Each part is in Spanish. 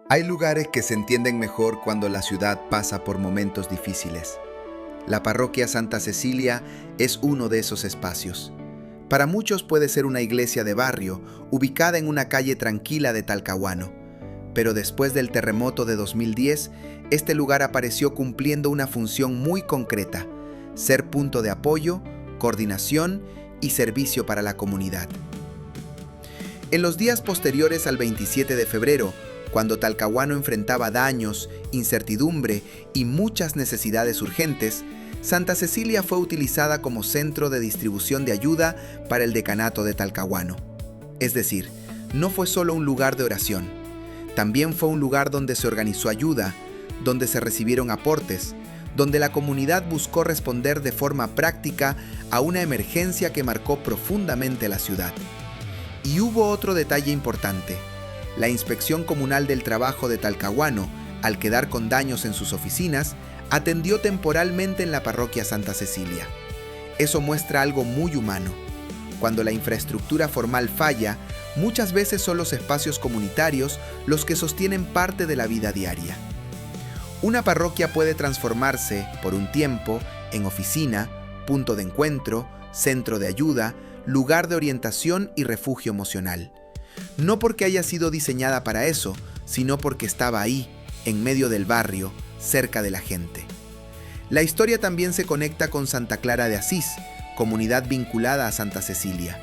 Hay lugares que se entienden mejor cuando la ciudad pasa por momentos difíciles. La parroquia Santa Cecilia es uno de esos espacios. Para muchos puede ser una iglesia de barrio, ubicada en una calle tranquila de Talcahuano. Pero después del terremoto de 2010, este lugar apareció cumpliendo una función muy concreta: ser punto de apoyo, coordinación y servicio para la comunidad. En los días posteriores al 27 de febrero, cuando Talcahuano enfrentaba daños, incertidumbre y muchas necesidades urgentes, Santa Cecilia fue utilizada como centro de distribución de ayuda para el decanato de Talcahuano. Es decir, no fue solo un lugar de oración, también fue un lugar donde se organizó ayuda, donde se recibieron aportes, donde la comunidad buscó responder de forma práctica a una emergencia que marcó profundamente la ciudad. Y hubo otro detalle importante. La Inspección Comunal del Trabajo de Talcahuano, al quedar con daños en sus oficinas, atendió temporalmente en la parroquia Santa Cecilia. Eso muestra algo muy humano. Cuando la infraestructura formal falla, muchas veces son los espacios comunitarios los que sostienen parte de la vida diaria. Una parroquia puede transformarse, por un tiempo, en oficina, punto de encuentro, centro de ayuda, lugar de orientación y refugio emocional. No porque haya sido diseñada para eso, sino porque estaba ahí, en medio del barrio, cerca de la gente. La historia también se conecta con Santa Clara de Asís, comunidad vinculada a Santa Cecilia.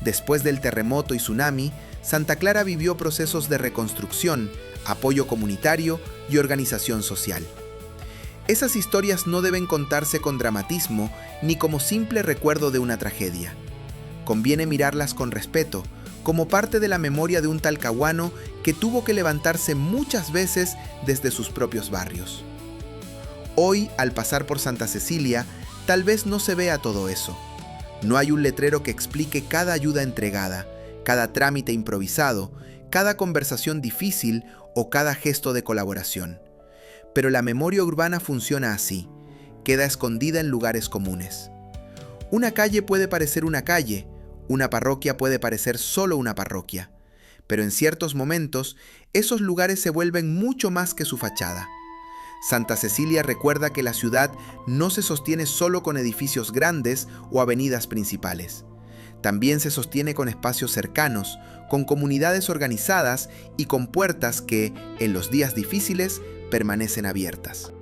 Después del terremoto y tsunami, Santa Clara vivió procesos de reconstrucción, apoyo comunitario y organización social. Esas historias no deben contarse con dramatismo ni como simple recuerdo de una tragedia. Conviene mirarlas con respeto, como parte de la memoria de un talcahuano que tuvo que levantarse muchas veces desde sus propios barrios. Hoy, al pasar por Santa Cecilia, tal vez no se vea todo eso. No hay un letrero que explique cada ayuda entregada, cada trámite improvisado, cada conversación difícil o cada gesto de colaboración. Pero la memoria urbana funciona así, queda escondida en lugares comunes. Una calle puede parecer una calle, una parroquia puede parecer solo una parroquia, pero en ciertos momentos, esos lugares se vuelven mucho más que su fachada. Santa Cecilia recuerda que la ciudad no se sostiene solo con edificios grandes o avenidas principales. También se sostiene con espacios cercanos, con comunidades organizadas y con puertas que, en los días difíciles, permanecen abiertas.